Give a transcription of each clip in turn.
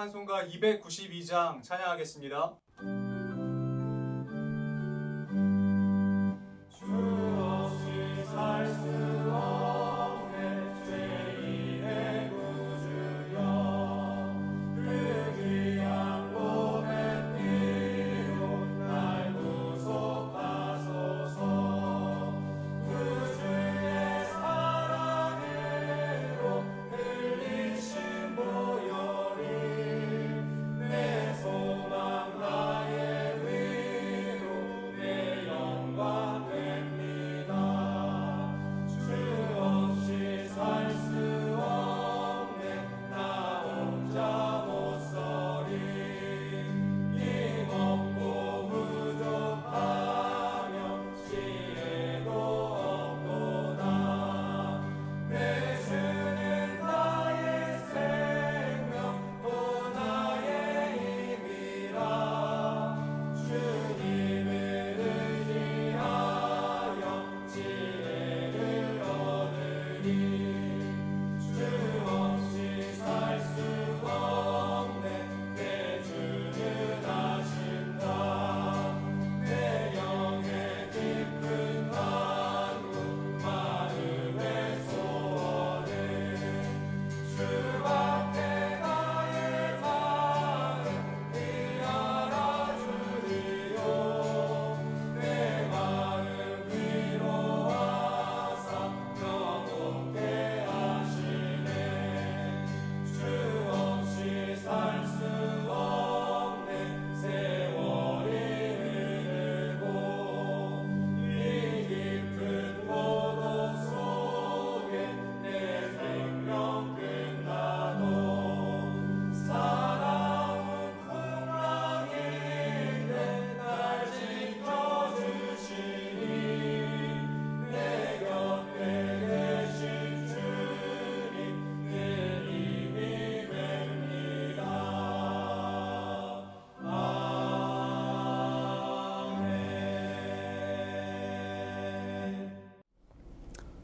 찬송가 292장 찬양하겠습니다.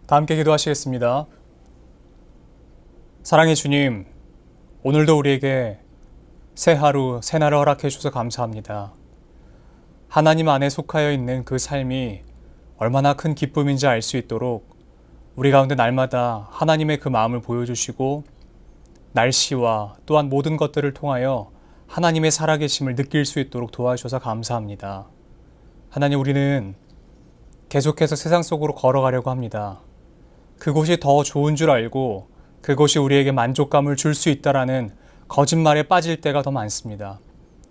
다 함께 기도하시겠습니다. 사랑의 주님, 오늘도 우리에게 새 하루, 새 날을 허락해 주셔서 감사합니다. 하나님 안에 속하여 있는 그 삶이 얼마나 큰 기쁨인지 알 수 있도록 우리 가운데 날마다 하나님의 그 마음을 보여주시고 날씨와 또한 모든 것들을 통하여 하나님의 살아계심을 느낄 수 있도록 도와주셔서 감사합니다. 하나님, 우리는 계속해서 세상 속으로 걸어가려고 합니다. 그곳이 더 좋은 줄 알고 그곳이 우리에게 만족감을 줄 수 있다라는 거짓말에 빠질 때가 더 많습니다.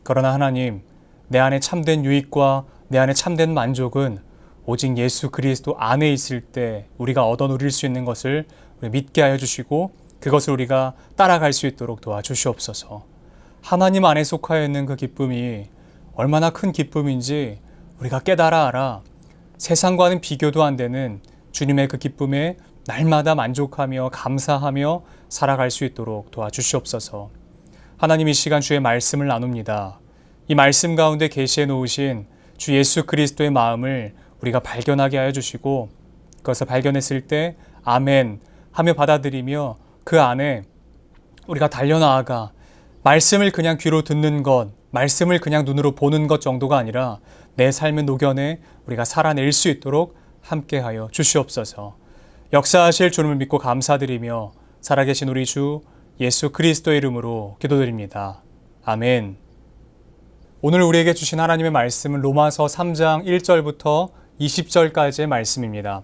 그러나 하나님, 내 안에 참된 유익과 내 안에 참된 만족은 오직 예수 그리스도 안에 있을 때 우리가 얻어 누릴 수 있는 것을 우리 믿게 하여 주시고 그것을 우리가 따라갈 수 있도록 도와주시옵소서. 하나님 안에 속하여 있는 그 기쁨이 얼마나 큰 기쁨인지 우리가 깨달아 알아 세상과는 비교도 안 되는 주님의 그 기쁨에 날마다 만족하며 감사하며 살아갈 수 있도록 도와주시옵소서. 하나님, 이 시간 주의 말씀을 나눕니다. 이 말씀 가운데 계시해 놓으신 주 예수 그리스도의 마음을 우리가 발견하게 하여 주시고 그것을 발견했을 때 아멘 하며 받아들이며 그 안에 우리가 달려나아가 말씀을 그냥 귀로 듣는 것, 말씀을 그냥 눈으로 보는 것 정도가 아니라 내 삶을 녹여내 우리가 살아낼 수 있도록 함께하여 주시옵소서. 역사하실 주님을 믿고 감사드리며 살아계신 우리 주 예수 그리스도의 이름으로 기도드립니다. 아멘. 오늘 우리에게 주신 하나님의 말씀은 로마서 3장 1절부터 20절까지의 말씀입니다.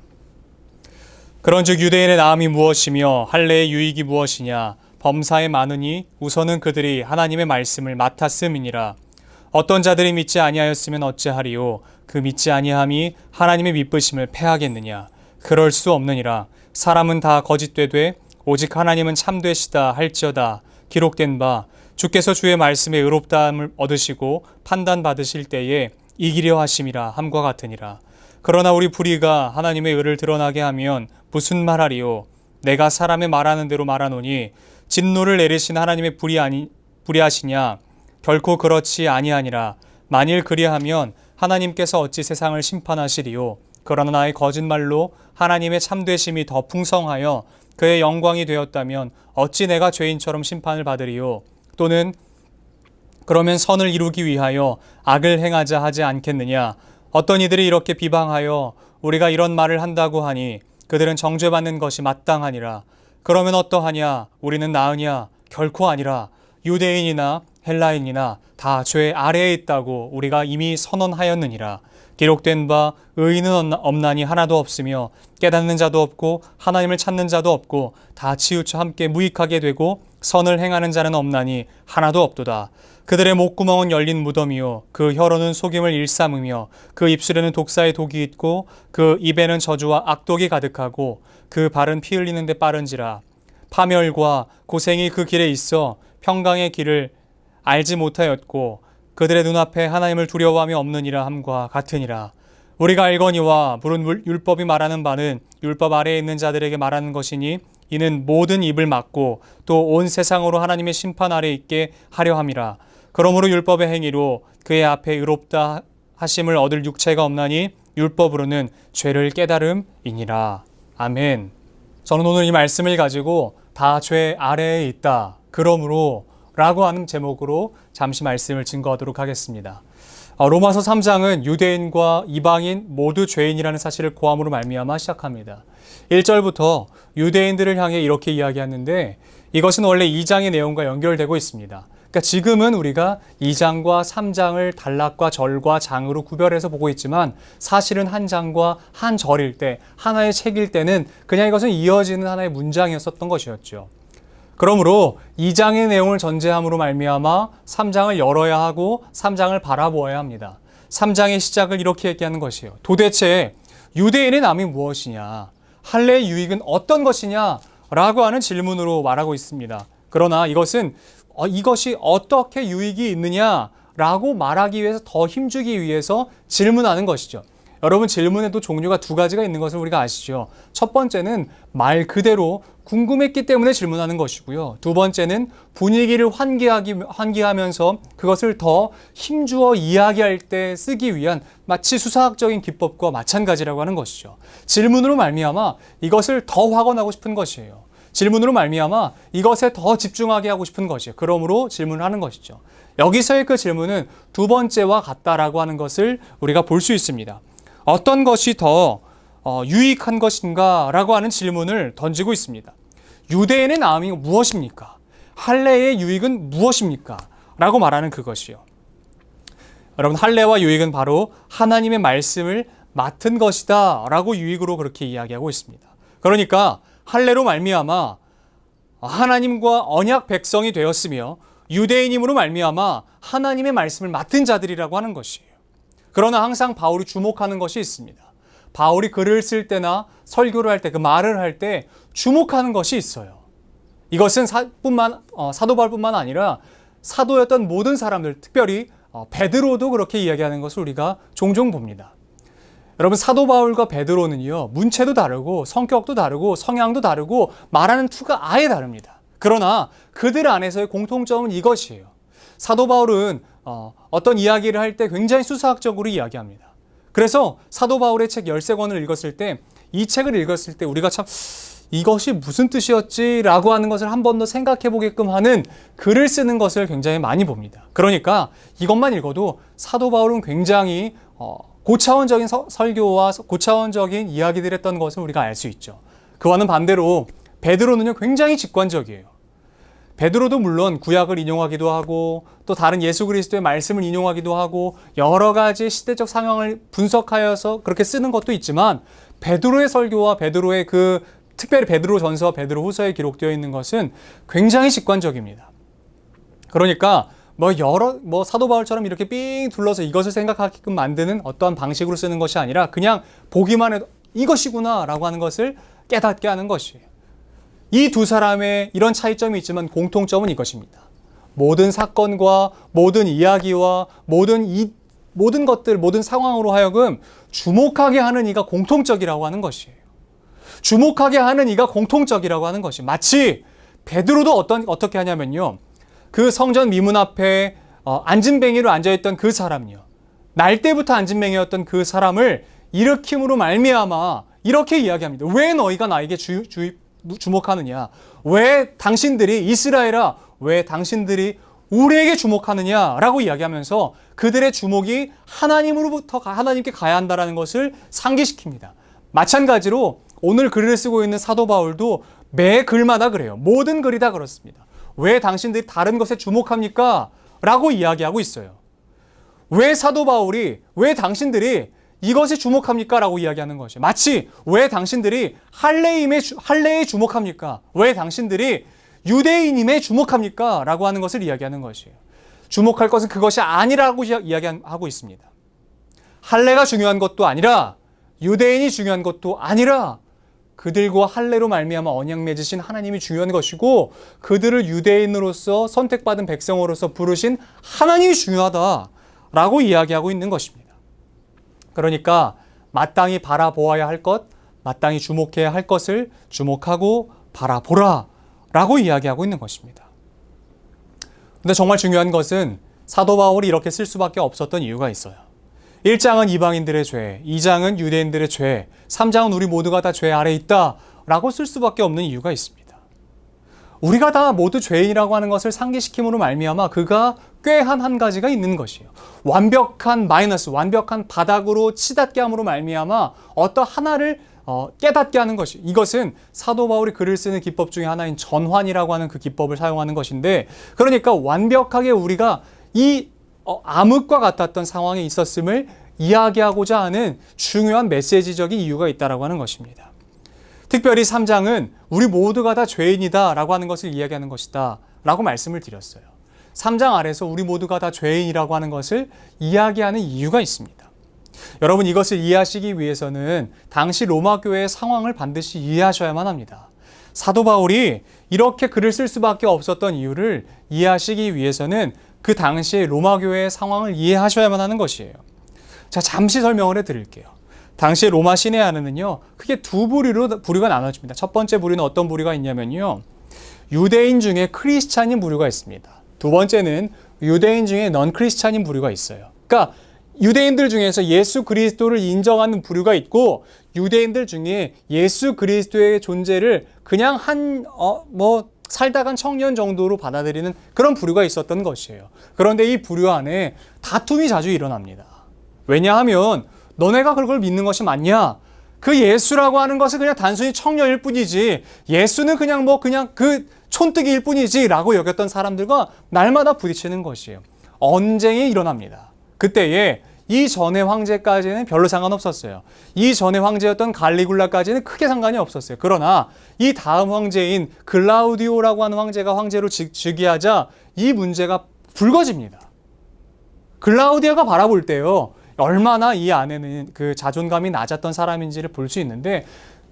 그런즉 유대인의 나음이 무엇이며 할례의 유익이 무엇이냐? 범사에 많으니 우선은 그들이 하나님의 말씀을 맡았음이니라. 어떤 자들이 믿지 아니하였으면 어찌하리요? 그 믿지 아니함이 하나님의 믿으심을 패하겠느냐? 그럴 수 없느니라. 사람은 다 거짓되되 오직 하나님은 참되시다 할지어다. 기록된 바 주께서 주의 말씀에 의롭다함을 얻으시고 판단받으실 때에 이기려 하심이라 함과 같으니라. 그러나 우리 불의가 하나님의 의를 드러나게 하면 무슨 말하리요? 내가 사람의 말하는 대로 말하노니 진노를 내리신 하나님의 불의하시냐? 결코 그렇지 아니하니라. 만일 그리하면 하나님께서 어찌 세상을 심판하시리요? 그러나 나의 거짓말로 하나님의 참되심이 더 풍성하여 그의 영광이 되었다면 어찌 내가 죄인처럼 심판을 받으리요? 또는 그러면 선을 이루기 위하여 악을 행하자 하지 않겠느냐? 어떤 이들이 이렇게 비방하여 우리가 이런 말을 한다고 하니 그들은 정죄받는 것이 마땅하니라. 그러면 어떠하냐? 우리는 나으냐? 결코 아니라. 유대인이나 헬라인이나 다 죄 아래에 있다고 우리가 이미 선언하였느니라. 기록된 바 의인은 없나니 하나도 없으며 깨닫는 자도 없고 하나님을 찾는 자도 없고 다 치우쳐 함께 무익하게 되고 선을 행하는 자는 없나니 하나도 없도다. 그들의 목구멍은 열린 무덤이요 그 혀로는 속임을 일삼으며 그 입술에는 독사의 독이 있고 그 입에는 저주와 악독이 가득하고 그 발은 피 흘리는 데 빠른지라. 파멸과 고생이 그 길에 있어 평강의 길을 알지 못하였고 그들의 눈앞에 하나님을 두려워함이 없느니라 함과 같으니라. 우리가 알거니와 물은 율법이 말하는 바는 율법 아래에 있는 자들에게 말하는 것이니 이는 모든 입을 막고 또 온 세상으로 하나님의 심판 아래 있게 하려 함이라. 그러므로 율법의 행위로 그의 앞에 의롭다 하심을 얻을 육체가 없나니 율법으로는 죄를 깨달음이니라. 아멘. 저는 오늘 이 말씀을 가지고 다 죄 아래에 있다. 그러므로 라고 하는 제목으로 잠시 말씀을 증거하도록 하겠습니다. 로마서 3장은 유대인과 이방인 모두 죄인이라는 사실을 고함으로 말미암아 시작합니다. 1절부터 유대인들을 향해 이렇게 이야기하는데 이것은 원래 2장의 내용과 연결되고 있습니다. 그러니까 지금은 우리가 2장과 3장을 단락과 절과 장으로 구별해서 보고 있지만 사실은 한 장과 한 절일 때, 하나의 책일 때는 그냥 이것은 이어지는 하나의 문장이었었던 것이었죠. 그러므로 2장의 내용을 전제함으로 말미암아 3장을 열어야 하고 3장을 바라보아야 합니다. 3장의 시작을 이렇게 얘기하는 것이에요. 도대체 유대인의 남이 무엇이냐? 할례의 유익은 어떤 것이냐? 라고 하는 질문으로 말하고 있습니다. 그러나 이것이 어떻게 유익이 있느냐? 라고 말하기 위해서 더 힘주기 위해서 질문하는 것이죠. 여러분, 질문에도 종류가 두 가지가 있는 것을 우리가 아시죠? 첫 번째는 말 그대로 궁금했기 때문에 질문하는 것이고요. 두 번째는 분위기를 환기하면서 그것을 더 힘주어 이야기할 때 쓰기 위한 마치 수사학적인 기법과 마찬가지라고 하는 것이죠. 질문으로 말미암아 이것을 더 확언하고 싶은 것이에요. 질문으로 말미암아 이것에 더 집중하게 하고 싶은 것이에요. 그러므로 질문을 하는 것이죠. 여기서의 그 질문은 두 번째와 같다라고 하는 것을 우리가 볼 수 있습니다. 어떤 것이 더 유익한 것인가? 라고 하는 질문을 던지고 있습니다. 유대인의 나음이 무엇입니까? 할례의 유익은 무엇입니까? 라고 말하는 그것이요. 여러분, 할례와 유익은 바로 하나님의 말씀을 맡은 것이다 라고 유익으로 그렇게 이야기하고 있습니다. 그러니까 할례로 말미암아 하나님과 언약 백성이 되었으며 유대인임으로 말미암아 하나님의 말씀을 맡은 자들이라고 하는 것이에요. 그러나 항상 바울이 주목하는 것이 있습니다. 바울이 글을 쓸 때나 설교를 할 때, 그 말을 할 때 주목하는 것이 있어요. 이것은 사도 바울뿐만 아니라 사도였던 모든 사람들, 특별히 베드로도 그렇게 이야기하는 것을 우리가 종종 봅니다. 여러분, 사도 바울과 베드로는요, 문체도 다르고 성격도 다르고 성향도 다르고 말하는 투가 아예 다릅니다. 그러나 그들 안에서의 공통점은 이것이에요. 사도 바울은 어떤 이야기를 할 때 굉장히 수사학적으로 이야기합니다. 그래서 사도 바울의 책 13권을 읽었을 때, 이 책을 읽었을 때 우리가 참 이것이 무슨 뜻이었지? 라고 하는 것을 한 번 더 생각해 보게끔 하는 글을 쓰는 것을 굉장히 많이 봅니다. 그러니까 이것만 읽어도 사도 바울은 굉장히 고차원적인 설교와 고차원적인 이야기들 했던 것을 우리가 알 수 있죠. 그와는 반대로 베드로는요, 굉장히 직관적이에요. 베드로도 물론 구약을 인용하기도 하고 또 다른 예수 그리스도의 말씀을 인용하기도 하고 여러 가지 시대적 상황을 분석하여서 그렇게 쓰는 것도 있지만 베드로의 설교와 베드로의 특별히 베드로전서와 베드로후서에 기록되어 있는 것은 굉장히 직관적입니다. 그러니까 사도 바울처럼 이렇게 삥 둘러서 이것을 생각하게끔 만드는 어떠한 방식으로 쓰는 것이 아니라 그냥 보기만 해도 이것이구나라고 하는 것을 깨닫게 하는 것이에요. 이 두 사람의 이런 차이점이 있지만 공통점은 이것입니다. 모든 사건과 모든 이야기와 모든 것들, 모든 상황으로 하여금 주목하게 하는 이가 공통적이라고 하는 것이에요. 주목하게 하는 이가 공통적이라고 하는 것이 마치 베드로도 어떻게 하냐면요. 그 성전 미문 앞에 앉은뱅이로 앉아있던 그 사람이요. 날 때부터 앉은뱅이였던 그 사람을 일으킴으로 말미암아 이렇게 이야기합니다. 왜 너희가 나에게 주목하느냐? 왜 당신들이 이스라엘아? 왜 당신들이 우리에게 주목하느냐라고 이야기하면서 그들의 주목이 하나님으로부터 하나님께 가야 한다는 것을 상기시킵니다. 마찬가지로 오늘 글을 쓰고 있는 사도 바울도 매 글마다 그래요. 모든 글이 다 그렇습니다. 왜 당신들이 다른 것에 주목합니까? 라고 이야기하고 있어요. 왜 사도 바울이, 왜 당신들이 이것에 주목합니까? 라고 이야기하는 것이에요. 마치 왜 당신들이 할례에 주목합니까? 왜 당신들이 유대인임에 주목합니까? 라고 하는 것을 이야기하는 것이에요. 주목할 것은 그것이 아니라고 이야기하고 있습니다. 할례가 중요한 것도 아니라 유대인이 중요한 것도 아니라 그들과 할례로 말미암아 언약 맺으신 하나님이 중요한 것이고 그들을 유대인으로서 선택받은 백성으로서 부르신 하나님이 중요하다라고 이야기하고 있는 것입니다. 그러니까 마땅히 바라보아야 할 것, 마땅히 주목해야 할 것을 주목하고 바라보라 라고 이야기하고 있는 것입니다. 근데 정말 중요한 것은 사도 바울이 이렇게 쓸 수밖에 없었던 이유가 있어요. 1장은 이방인들의 죄, 2장은 유대인들의 죄, 3장은 우리 모두가 다 죄 아래 있다 라고 쓸 수밖에 없는 이유가 있습니다. 우리가 다 모두 죄인이라고 하는 것을 상기시킴으로 말미암아 그가 꾀한 한 가지가 있는 것이에요. 완벽한 마이너스, 완벽한 바닥으로 치닫게 함으로 말미암아 어떤 하나를 깨닫게 하는 것이, 이것은 사도 바울이 글을 쓰는 기법 중에 하나인 전환이라고 하는 그 기법을 사용하는 것인데, 그러니까 완벽하게 우리가 이 암흑과 같았던 상황에 있었음을 이야기하고자 하는 중요한 메시지적인 이유가 있다라고 하는 것입니다. 특별히 3장은 우리 모두가 다 죄인이다 라고 하는 것을 이야기하는 것이다 라고 말씀을 드렸어요. 3장 아래서 우리 모두가 다 죄인이라고 하는 것을 이야기하는 이유가 있습니다. 여러분, 이것을 이해하시기 위해서는 당시 로마 교회의 상황을 반드시 이해하셔야만 합니다. 사도 바울이 이렇게 글을 쓸 수밖에 없었던 이유를 이해하시기 위해서는 그 당시의 로마 교회의 상황을 이해하셔야만 하는 것이에요. 자, 잠시 설명을 해드릴게요. 당시 로마 시내 안에는요, 크게 두 부류가 나눠집니다. 첫 번째 부류는 어떤 부류가 있냐면요, 유대인 중에 크리스찬인 부류가 있습니다. 두 번째는 유대인 중에 넌 크리스찬인 부류가 있어요. 그러니까 유대인들 중에서 예수 그리스도를 인정하는 부류가 있고, 유대인들 중에 예수 그리스도의 존재를 그냥 살다간 청년 정도로 받아들이는 그런 부류가 있었던 것이에요. 그런데 이 부류 안에 다툼이 자주 일어납니다. 왜냐하면 너네가 그걸 믿는 것이 맞냐? 그 예수라고 하는 것은 그냥 단순히 청년일 뿐이지, 예수는 그냥 그 촌뜨기일 뿐이지 라고 여겼던 사람들과 날마다 부딪히는 것이에요. 언쟁이 일어납니다. 그때에 이전의 황제까지는 별로 상관없었어요. 이전의 황제였던 갈리굴라까지는 크게 상관이 없었어요. 그러나 이 다음 황제인 글라우디오라고 하는 황제가 황제로 즉위하자 이 문제가 불거집니다. 글라우디오가 바라볼 때요, 얼마나 이 안에는 그 자존감이 낮았던 사람인지를 볼 수 있는데,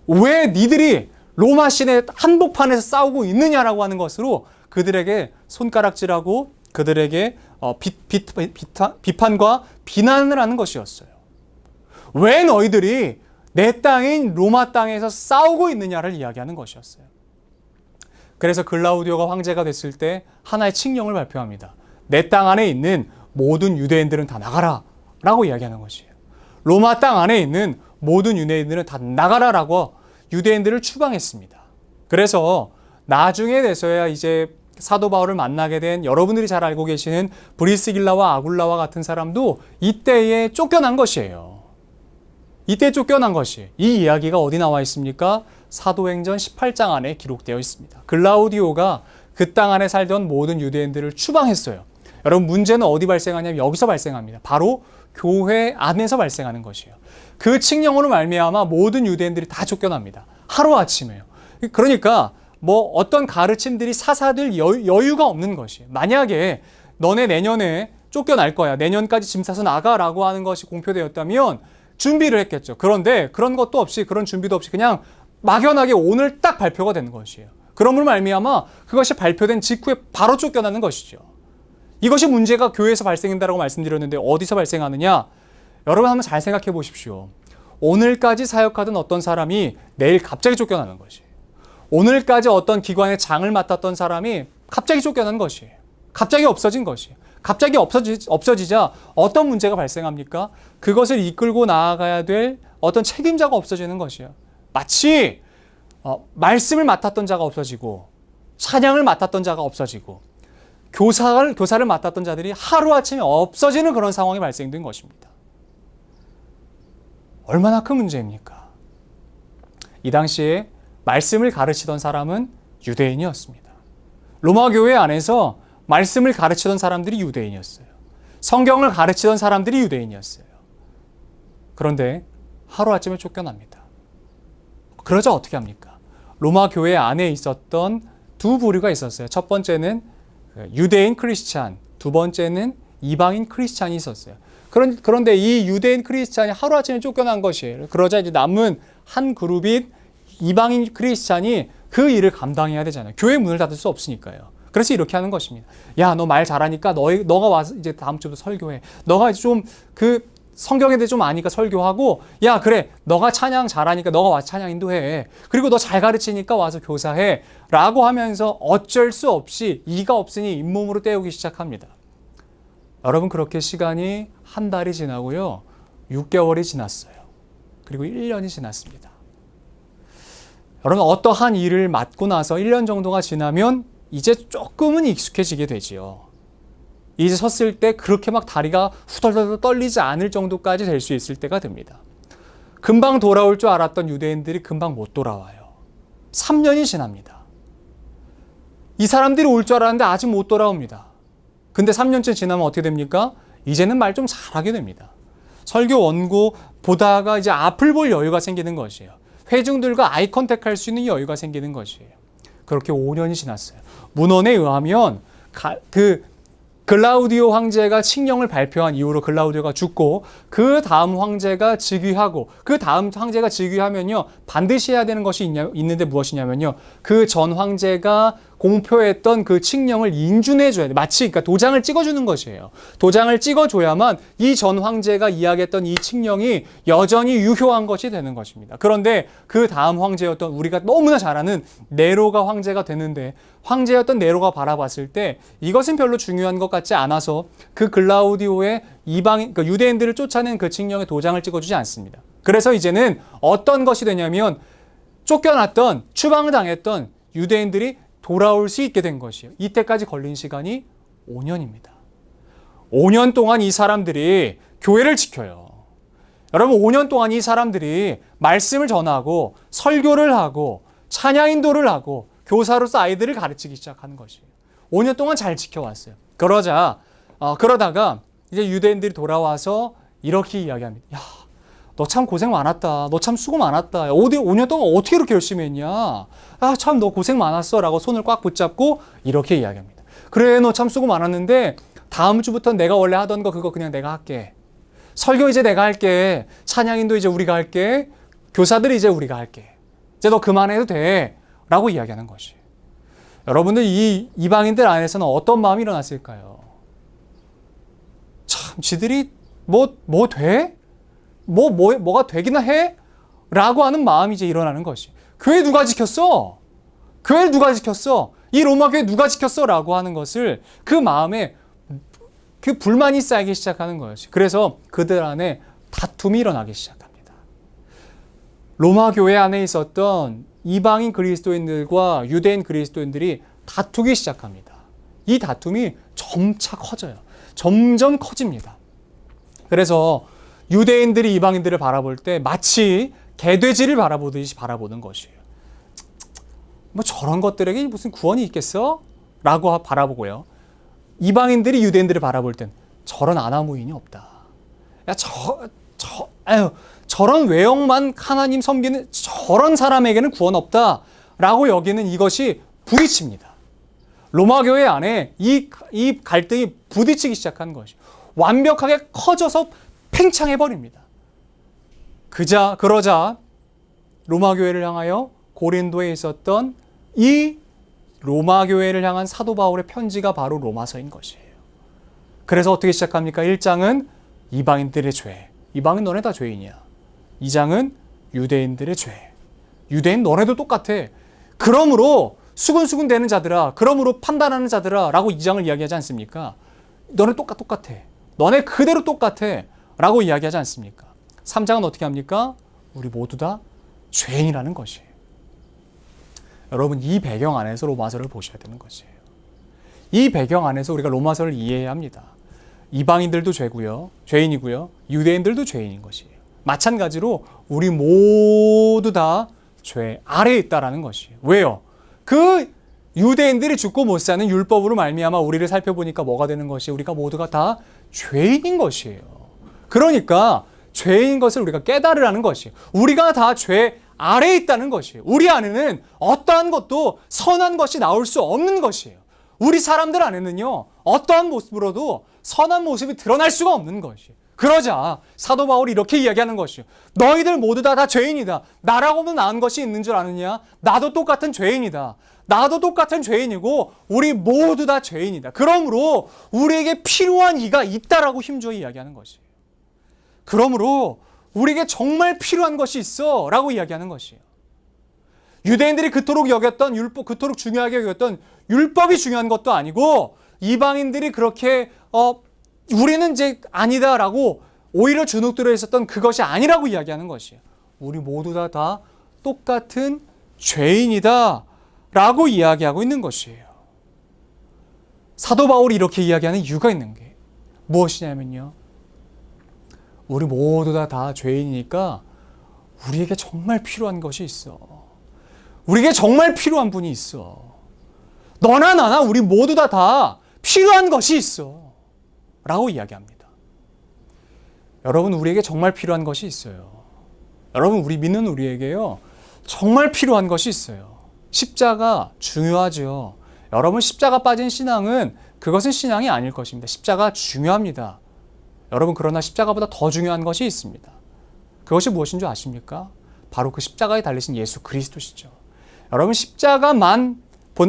왜 니들이 로마 시내 한복판에서 싸우고 있느냐라고 하는 것으로 그들에게 손가락질하고 그들에게 비판과 비난을 하는 것이었어요. 왜 너희들이 내 땅인 로마 땅에서 싸우고 있느냐를 이야기하는 것이었어요. 그래서 글라우디오가 황제가 됐을 때 하나의 칙령을 발표합니다. 내 땅 안에 있는 모든 유대인들은 다 나가라 라고 이야기하는 것이에요. 로마 땅 안에 있는 모든 유대인들은 다 나가라라고 유대인들을 추방했습니다. 그래서 나중에 돼서야 이제 사도 바울을 만나게 된 여러분들이 잘 알고 계시는 브리스길라와 아굴라와 같은 사람도 이때에 쫓겨난 것이에요. 이때 쫓겨난 것이, 이 이야기가 어디 나와 있습니까? 사도행전 18장 안에 기록되어 있습니다. 글라우디오가 그 땅 안에 살던 모든 유대인들을 추방했어요. 여러분, 문제는 어디 발생하냐면 여기서 발생합니다. 바로 교회 안에서 발생하는 것이에요. 그 칙령으로 말미암아 모든 유대인들이 다 쫓겨납니다. 하루아침에요. 그러니까 어떤 가르침들이 사사될 여유가 없는 것이에요. 만약에 너네 내년에 쫓겨날 거야, 내년까지 짐 싸서 나가라고 하는 것이 공표되었다면 준비를 했겠죠. 그런데 그런 것도 없이, 그런 준비도 없이 그냥 막연하게 오늘 딱 발표가 되는 것이에요. 그러므로 말미암아 그것이 발표된 직후에 바로 쫓겨나는 것이죠. 이것이 문제가 교회에서 발생한다고 말씀드렸는데 어디서 발생하느냐? 여러분 한번 잘 생각해 보십시오. 오늘까지 사역하던 어떤 사람이 내일 갑자기 쫓겨나는 것이에요. 오늘까지 어떤 기관의 장을 맡았던 사람이 갑자기 쫓겨난 것이에요. 갑자기 없어진 것이에요. 갑자기 없어지자 어떤 문제가 발생합니까? 그것을 이끌고 나아가야 될 어떤 책임자가 없어지는 것이에요. 마치 말씀을 맡았던 자가 없어지고 찬양을 맡았던 자가 없어지고 교사를 맡았던 자들이 하루아침에 없어지는 그런 상황이 발생된 것입니다. 얼마나 큰 문제입니까? 이 당시에 말씀을 가르치던 사람은 유대인이었습니다. 로마 교회 안에서 말씀을 가르치던 사람들이 유대인이었어요. 성경을 가르치던 사람들이 유대인이었어요. 그런데 하루아침에 쫓겨납니다. 그러자 어떻게 합니까? 로마 교회 안에 있었던 두 부류가 있었어요. 첫 번째는 유대인 크리스찬, 두 번째는 이방인 크리스찬이 있었어요. 그런데 이 유대인 크리스찬이 하루아침에 쫓겨난 것이에요. 그러자 이제 남은 한 그룹인 이방인 크리스찬이 그 일을 감당해야 되잖아요. 교회 문을 닫을 수 없으니까요. 그래서 이렇게 하는 것입니다. 야, 너 말 잘하니까 너가 와서 이제 다음 주부터 설교해. 너가 이제 좀 성경에 대해 좀 아니까 설교하고, 야, 그래, 너가 찬양 잘하니까 너가 와서 찬양 인도해. 그리고 너 잘 가르치니까 와서 교사해. 라고 하면서 어쩔 수 없이 이가 없으니 잇몸으로 때우기 시작합니다. 여러분, 그렇게 시간이 한 달이 지나고요. 6개월이 지났어요. 그리고 1년이 지났습니다. 여러분, 어떠한 일을 맡고 나서 1년 정도가 지나면 이제 조금은 익숙해지게 되지요. 이제 섰을 때 그렇게 막 다리가 후덜덜 떨리지 않을 정도까지 될 수 있을 때가 됩니다. 금방 돌아올 줄 알았던 유대인들이 금방 못 돌아와요. 3년이 지납니다. 이 사람들이 올 줄 알았는데 아직 못 돌아옵니다. 근데 3년째 지나면 어떻게 됩니까? 이제는 말 좀 잘하게 됩니다. 설교 원고 보다가 이제 앞을 볼 여유가 생기는 것이에요. 회중들과 아이 컨택할 수 있는 여유가 생기는 것이에요. 그렇게 5년이 지났어요. 문헌에 의하면 글라우디오 황제가 칙령을 발표한 이후로 글라우디오가 죽고 그 다음 황제가 즉위하고 그 다음 황제가 즉위하면요 반드시 해야 되는 것이 있는데 무엇이냐면요 그 전 황제가 공표했던 그 칙령을 인준해 줘야 돼. 마치 그러니까 도장을 찍어주는 것이에요. 도장을 찍어줘야만 이 전 황제가 이야기했던 이 칙령이 여전히 유효한 것이 되는 것입니다. 그런데 그 다음 황제였던 우리가 너무나 잘 아는 네로가 황제가 되는데 황제였던 네로가 바라봤을 때 이것은 별로 중요한 것 같지 않아서 그 글라우디오의 그러니까 유대인들을 쫓아낸 그 칙령에 도장을 찍어주지 않습니다. 그래서 이제는 어떤 것이 되냐면 쫓겨났던 추방을 당했던 유대인들이 돌아올 수 있게 된 것이에요. 이때까지 걸린 시간이 5년입니다. 5년 동안 이 사람들이 교회를 지켜요. 여러분 5년 동안 이 사람들이 말씀을 전하고 설교를 하고 찬양 인도를 하고 교사로서 아이들을 가르치기 시작하는 것이에요. 5년 동안 잘 지켜왔어요. 그러다가 이제 유대인들이 돌아와서 이렇게 이야기합니다. 야, 너 참 고생 많았다. 너 참 수고 많았다. 5년 동안 어떻게 이렇게 열심히 했냐? 아, 참 너 고생 많았어. 라고 손을 꽉 붙잡고 이렇게 이야기합니다. 그래, 너 참 수고 많았는데 다음 주부터 내가 원래 하던 거 그거 그냥 내가 할게. 설교 이제 내가 할게. 찬양인도 이제 우리가 할게. 교사들 이제 우리가 할게. 이제 너 그만해도 돼. 라고 이야기하는 것이. 여러분들 이 이방인들 안에서는 어떤 마음이 일어났을까요? 참 지들이 뭐 돼? 뭐가 되기나 해? 라고 하는 마음이 이제 일어나는 것이. 교회 누가 지켰어? 교회를 누가 지켰어? 이 로마 교회 누가 지켰어? 라고 하는 것을 그 마음에 그 불만이 쌓이기 시작하는 것이. 그래서 그들 안에 다툼이 일어나기 시작합니다. 로마 교회 안에 있었던 이방인 그리스도인들과 유대인 그리스도인들이 다투기 시작합니다. 이 다툼이 점차 커져요. 점점 커집니다. 그래서 유대인들이 이방인들을 바라볼 때 마치 개돼지를 바라보듯이 바라보는 것이에요. 뭐 저런 것들에게 무슨 구원이 있겠어? 라고 바라보고요. 이방인들이 유대인들을 바라볼 땐 저런 아나무인이 없다. 야, 저런 외형만 하나님 섬기는 저런 사람에게는 구원 없다. 라고 여기는 이것이 부딪힙니다. 로마 교회 안에 이 갈등이 부딪히기 시작한 것이에요. 완벽하게 커져서 팽창해버립니다. 그러자 로마 교회를 향하여 고린도에 있었던 이 로마 교회를 향한 사도 바울의 편지가 바로 로마서인 것이에요. 그래서 어떻게 시작합니까? 1장은 이방인들의 죄. 이방인 너네 다 죄인이야. 2장은 유대인들의 죄. 유대인 너네도 똑같아. 그러므로 수근수근 되는 자들아, 그러므로 판단하는 자들아 라고 2장을 이야기하지 않습니까? 너네 똑같아. 너네 그대로 똑같아. 라고 이야기하지 않습니까? 3장은 어떻게 합니까? 우리 모두 다 죄인이라는 것이에요. 여러분 이 배경 안에서 로마서를 보셔야 되는 것이에요. 이 배경 안에서 우리가 로마서를 이해해야 합니다. 이방인들도 죄인이고요. 유대인들도 죄인인 것이에요. 마찬가지로 우리 모두 다 죄 아래에 있다라는 것이에요. 왜요? 그 유대인들이 죽고 못 사는 율법으로 말미암아 우리를 살펴보니까 뭐가 되는 것이 우리가 모두가 다 죄인인 것이에요. 그러니까 죄인 것을 우리가 깨달으라는 것이에요. 우리가 다 죄 아래에 있다는 것이에요. 우리 안에는 어떠한 것도 선한 것이 나올 수 없는 것이에요. 우리 사람들 안에는요, 어떠한 모습으로도 선한 모습이 드러날 수가 없는 것이에요. 그러자 사도 바울이 이렇게 이야기하는 것이요. 너희들 모두 다 죄인이다. 나라고도 나은 것이 있는 줄 아느냐? 나도 똑같은 죄인이다. 나도 똑같은 죄인이고 우리 모두 다 죄인이다. 그러므로 우리에게 필요한 이가 있다라고 힘주어 이야기하는 것이에요. 그러므로 우리에게 정말 필요한 것이 있어 라고 이야기하는 것이에요. 유대인들이 그토록 여겼던 율법, 그토록 중요하게 여겼던 율법이 중요한 것도 아니고 이방인들이 그렇게 우리는 이제 아니다라고 오히려 주눅들어 있었던 그것이 아니라고 이야기하는 것이에요. 우리 모두 다 똑같은 죄인이다 라고 이야기하고 있는 것이에요. 사도 바울이 이렇게 이야기하는 이유가 있는 게 무엇이냐면요. 우리 모두 다 죄인이니까 우리에게 정말 필요한 것이 있어. 우리에게 정말 필요한 분이 있어. 너나 나나 우리 모두 다 필요한 것이 있어. 라고 이야기합니다. 여러분, 우리에게 정말 필요한 것이 있어요. 여러분, 우리 믿는 우리에게요, 정말 필요한 것이 있어요. 십자가 중요하죠. 여러분, 십자가 빠진 신앙은 그것은 신앙이 아닐 것입니다. 십자가 중요합니다. 여러분, 그러나 십자가보다 더 중요한 것이 있습니다. 그것이 무엇인 줄 아십니까? 바로 그 십자가에 달리신 예수 그리스도시죠. 여러분, 십자가만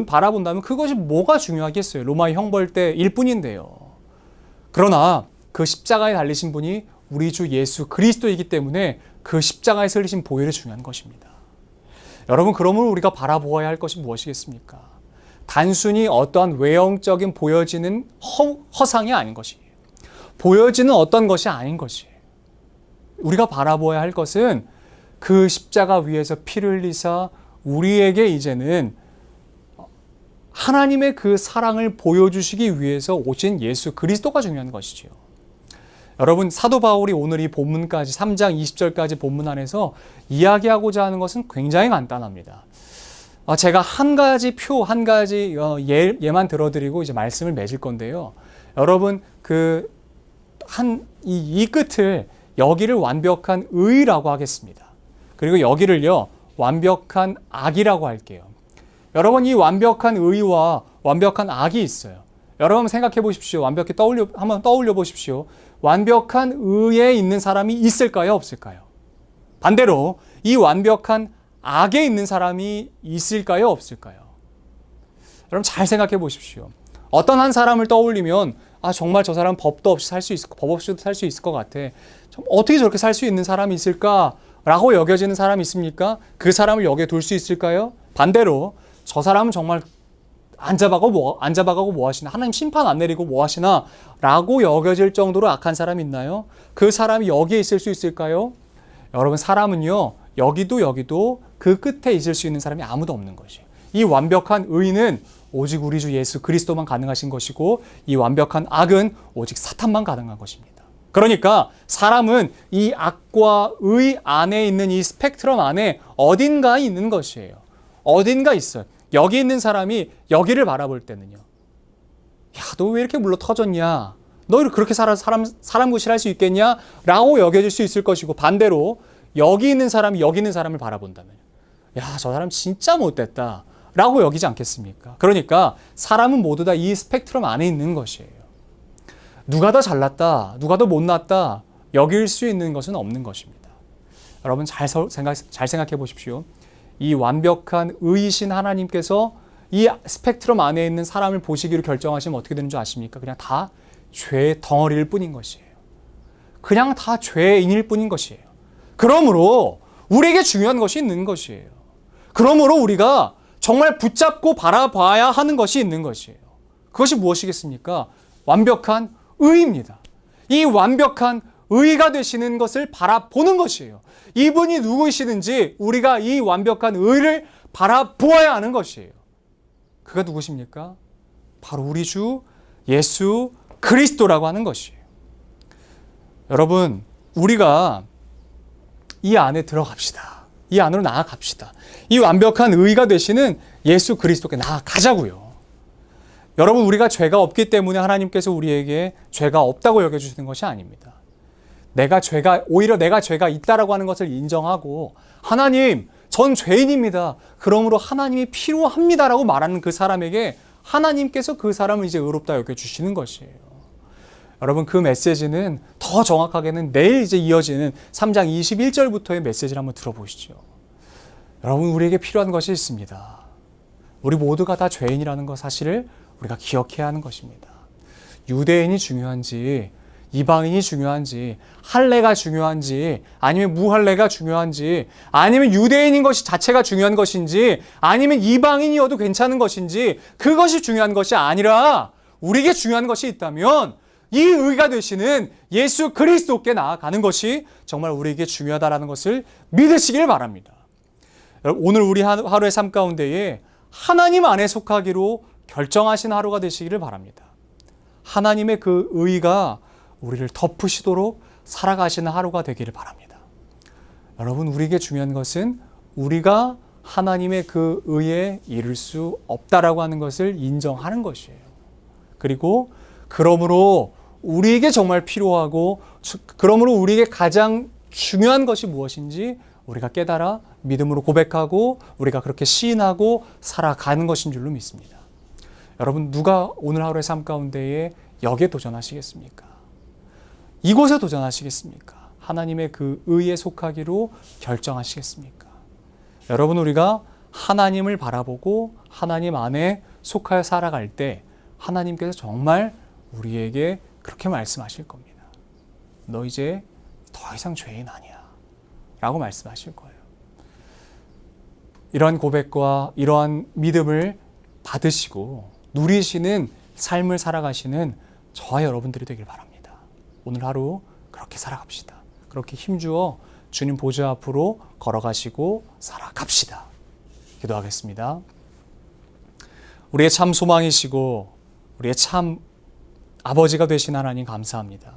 바라본다면 그것이 뭐가 중요하겠어요? 로마의 형벌대일 뿐인데요. 그러나 그 십자가에 달리신 분이 우리 주 예수 그리스도이기 때문에 그 십자가에 흘리신 보혈이 중요한 것입니다. 여러분, 그러므로 우리가 바라보아야 할 것이 무엇이겠습니까? 단순히 어떠한 외형적인 보여지는 허상이 아닌 것이에요. 보여지는 어떤 것이 아닌 것이에요. 우리가 바라보아야 할 것은 그 십자가 위에서 피를 흘리사 우리에게 이제는 하나님의 그 사랑을 보여주시기 위해서 오신 예수 그리스도가 중요한 것이지요. 여러분, 사도 바울이 오늘 이 본문까지 3장 20절까지 본문 안에서 이야기하고자 하는 것은 굉장히 간단합니다. 제가 한 가지 예만 들어드리고 이제 말씀을 맺을 건데요. 여러분, 이 끝을 여기를 완벽한 의라고 하겠습니다. 그리고 여기를요, 완벽한 악이라고 할게요. 여러분, 이 완벽한 의와 완벽한 악이 있어요. 여러분 생각해 보십시오. 한번 떠올려 보십시오. 완벽한 의에 있는 사람이 있을까요? 없을까요? 반대로 이 완벽한 악에 있는 사람이 있을까요? 없을까요? 여러분 잘 생각해 보십시오. 어떤 한 사람을 떠올리면 정말 저 사람 법 없이도 살 수 있을 것 같아. 어떻게 저렇게 살 수 있는 사람이 있을까라고 여겨지는 사람이 있습니까? 그 사람을 여기에 둘 수 있을까요? 반대로 저 사람은 정말 안 잡아가고 뭐 하시나? 하나님 심판 안 내리고 뭐 하시나? 라고 여겨질 정도로 악한 사람이 있나요? 그 사람이 여기에 있을 수 있을까요? 여러분, 사람은요, 여기도 그 끝에 있을 수 있는 사람이 아무도 없는 것이에요. 이 완벽한 의는 오직 우리 주 예수 그리스도만 가능하신 것이고, 이 완벽한 악은 오직 사탄만 가능한 것입니다. 그러니까 사람은 이 악과 의 안에 있는 이 스펙트럼 안에 어딘가에 있는 것이에요. 어딘가 있어요. 여기 있는 사람이 여기를 바라볼 때는요. 야, 너 왜 이렇게 물러 터졌냐? 너 그렇게 사람 구실할 수 있겠냐? 라고 여겨질 수 있을 것이고, 반대로 여기 있는 사람이 여기 있는 사람을 바라본다면, 야, 저 사람 진짜 못됐다 라고 여기지 않겠습니까? 그러니까 사람은 모두 다 이 스펙트럼 안에 있는 것이에요. 누가 더 잘났다, 누가 더 못났다 여길 수 있는 것은 없는 것입니다. 여러분 잘 생각해 보십시오. 이 완벽한 의이신 하나님께서 이 스펙트럼 안에 있는 사람을 보시기로 결정하시면 어떻게 되는 줄 아십니까? 그냥 다 죄의 덩어리일 뿐인 것이에요. 그냥 다 죄인일 뿐인 것이에요. 그러므로 우리에게 중요한 것이 있는 것이에요. 그러므로 우리가 정말 붙잡고 바라봐야 하는 것이 있는 것이에요. 그것이 무엇이겠습니까? 완벽한 의입니다. 이 완벽한 의가 되시는 것을 바라보는 것이에요. 이분이 누구이시든지 우리가 이 완벽한 의를 바라보아야 하는 것이에요. 그가 누구십니까? 바로 우리 주 예수 그리스도라고 하는 것이에요. 여러분, 우리가 이 안에 들어갑시다. 이 안으로 나아갑시다. 이 완벽한 의가 되시는 예수 그리스도께 나아가자고요. 여러분, 우리가 죄가 없기 때문에 하나님께서 우리에게 죄가 없다고 여겨주시는 것이 아닙니다. 오히려 내가 죄가 있다라고 하는 것을 인정하고, 하나님, 전 죄인입니다. 그러므로 하나님이 필요합니다라고 말하는 그 사람에게 하나님께서 그 사람을 이제 의롭다 여겨주시는 것이에요. 여러분, 그 메시지는 더 정확하게는 내일 이제 이어지는 3장 21절부터의 메시지를 한번 들어보시죠. 여러분, 우리에게 필요한 것이 있습니다. 우리 모두가 다 죄인이라는 것 사실을 우리가 기억해야 하는 것입니다. 유대인이 중요한지, 이방인이 중요한지, 할례가 중요한지, 아니면 무할례가 중요한지, 아니면 유대인인 것이 자체가 중요한 것인지, 아니면 이방인이어도 괜찮은 것인지, 그것이 중요한 것이 아니라 우리에게 중요한 것이 있다면 이 의가 되시는 예수 그리스도께 나아가는 것이 정말 우리에게 중요하다는 것을 믿으시길 바랍니다. 오늘 우리 하루의 삶 가운데에 하나님 안에 속하기로 결정하신 하루가 되시기를 바랍니다. 하나님의 그 의가 우리를 덮으시도록 살아가시는 하루가 되기를 바랍니다. 여러분, 우리에게 중요한 것은 우리가 하나님의 그 의에 이를 수 없다라고 하는 것을 인정하는 것이에요. 그리고 그러므로 우리에게 정말 필요하고, 그러므로 우리에게 가장 중요한 것이 무엇인지 우리가 깨달아 믿음으로 고백하고 우리가 그렇게 시인하고 살아가는 것인 줄로 믿습니다. 여러분, 누가 오늘 하루의 삶 가운데에 여기에 도전하시겠습니까? 이곳에 도전하시겠습니까? 하나님의 그 의에 속하기로 결정하시겠습니까? 여러분, 우리가 하나님을 바라보고 하나님 안에 속하여 살아갈 때 하나님께서 정말 우리에게 그렇게 말씀하실 겁니다. 너 이제 더 이상 죄인 아니야 라고 말씀하실 거예요. 이러한 고백과 이러한 믿음을 받으시고 누리시는 삶을 살아가시는 저와 여러분들이 되길 바랍니다. 오늘 하루 그렇게 살아갑시다. 그렇게 힘주어 주님 보좌 앞으로 걸어가시고 살아갑시다. 기도하겠습니다. 우리의 참 소망이시고 우리의 참 아버지가 되신 하나님 감사합니다.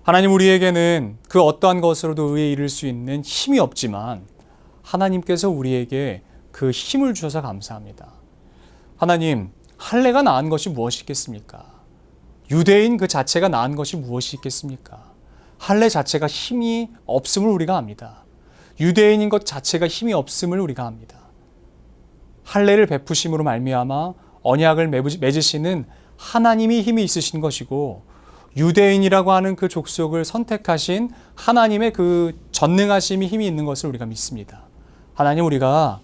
하나님, 우리에게는 그 어떠한 것으로도 의에 이를 수 있는 힘이 없지만 하나님께서 우리에게 그 힘을 주셔서 감사합니다. 하나님, 할례가 나은 것이 무엇이 있겠습니까? 유대인 그 자체가 나은 것이 무엇이 있겠습니까? 할례 자체가 힘이 없음을 우리가 압니다. 유대인인 것 자체가 힘이 없음을 우리가 압니다. 할례를 베푸심으로 말미암아 언약을 맺으시는 하나님이 힘이 있으신 것이고, 유대인이라고 하는 그 족속을 선택하신 하나님의 그 전능하심이 힘이 있는 것을 우리가 믿습니다. 하나님, 우리가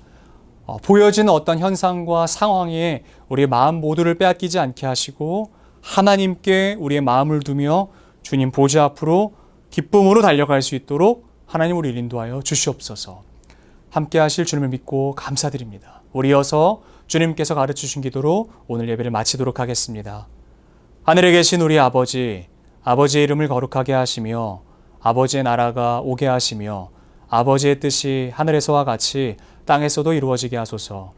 보여지는 어떤 현상과 상황에 우리의 마음 모두를 빼앗기지 않게 하시고 하나님께 우리의 마음을 두며 주님 보좌 앞으로 기쁨으로 달려갈 수 있도록 하나님 우리를 인도하여 주시옵소서. 함께 하실 주님을 믿고 감사드립니다. 우리 이어서 주님께서 가르치신 기도로 오늘 예배를 마치도록 하겠습니다. 하늘에 계신 우리 아버지, 아버지의 이름을 거룩하게 하시며 아버지의 나라가 오게 하시며 아버지의 뜻이 하늘에서와 같이 땅에서도 이루어지게 하소서.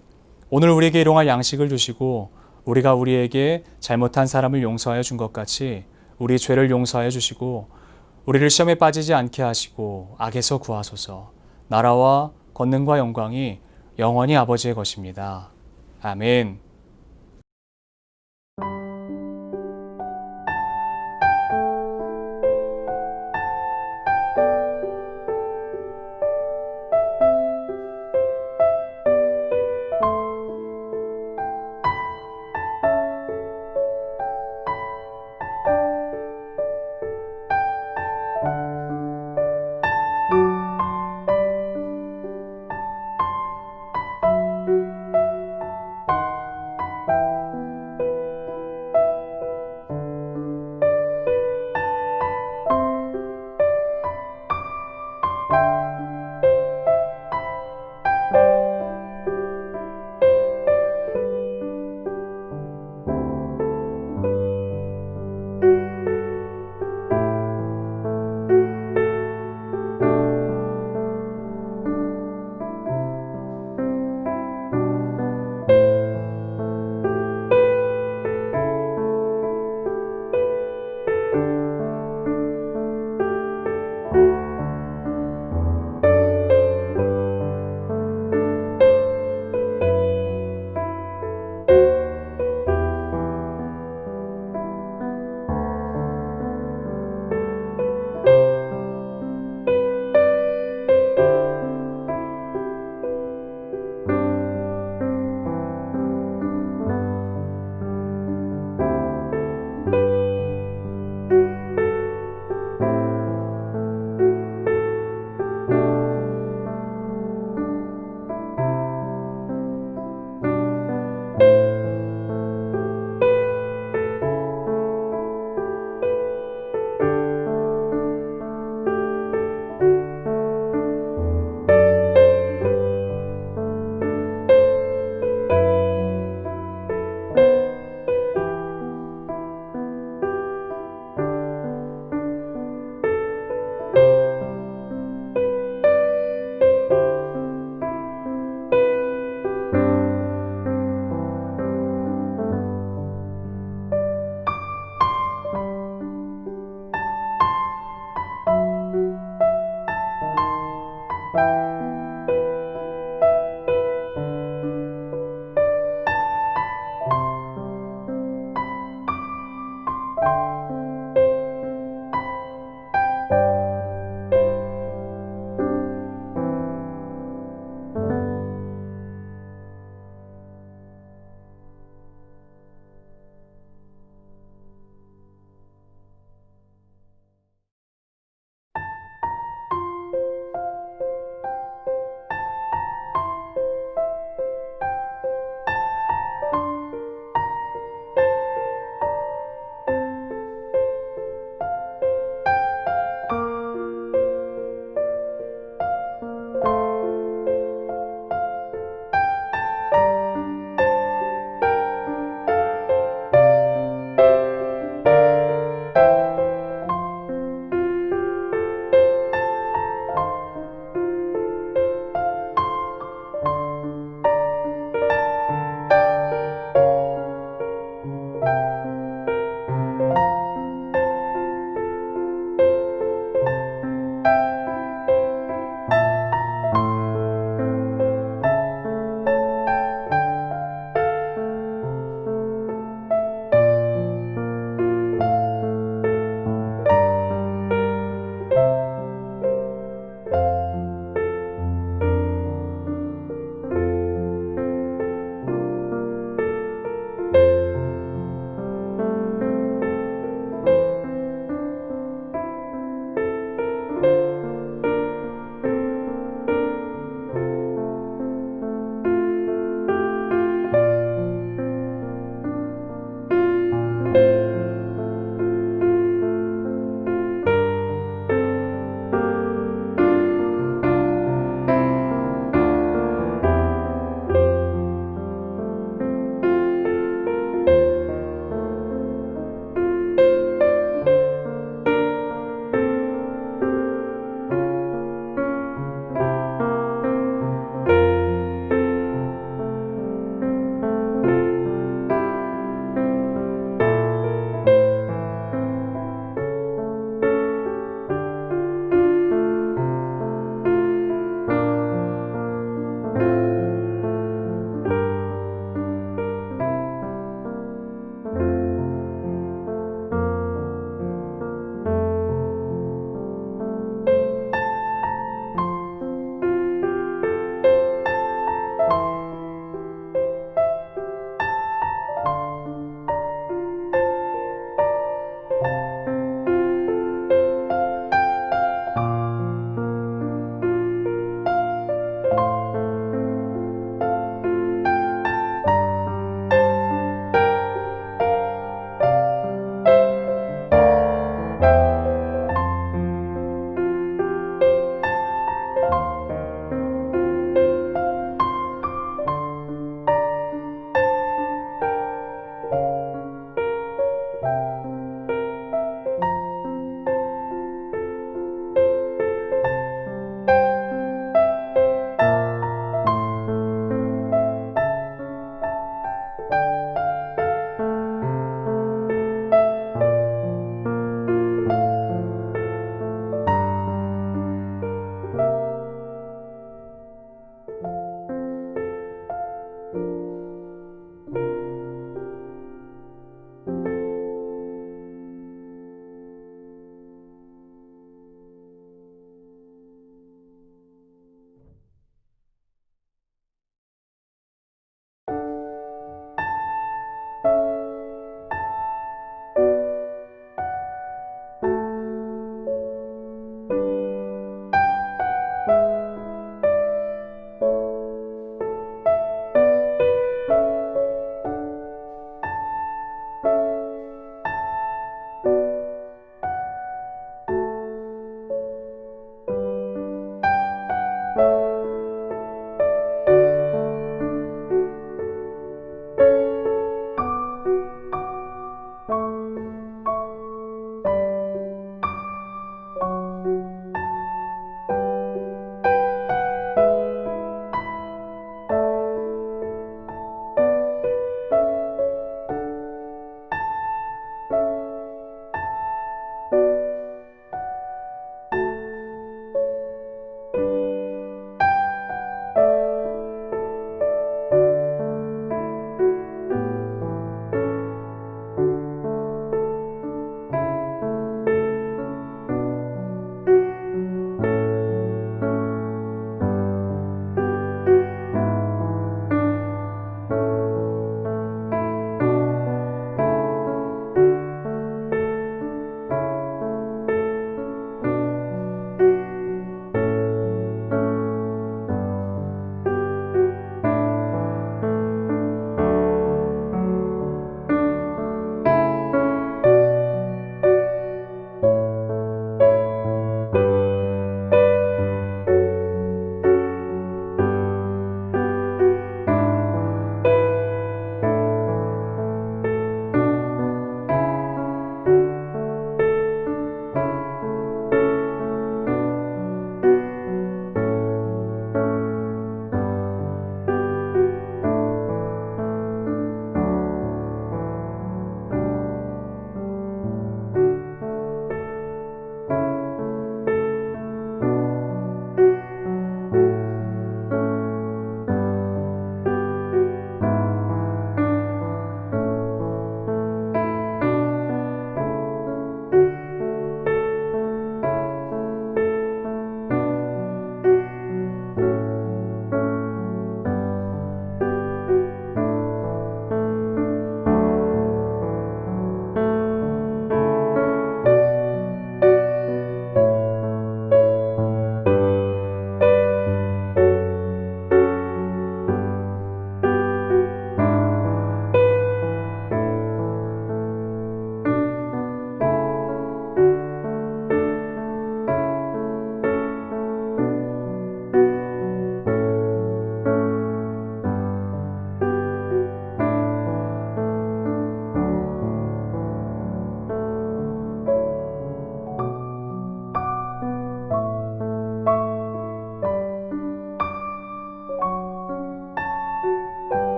오늘 우리에게 일용할 양식을 주시고 우리가 우리에게 잘못한 사람을 용서하여 준 것 같이 우리 죄를 용서하여 주시고 우리를 시험에 빠지지 않게 하시고 악에서 구하소서. 나라와 권능과 영광이 영원히 아버지의 것입니다. 아멘.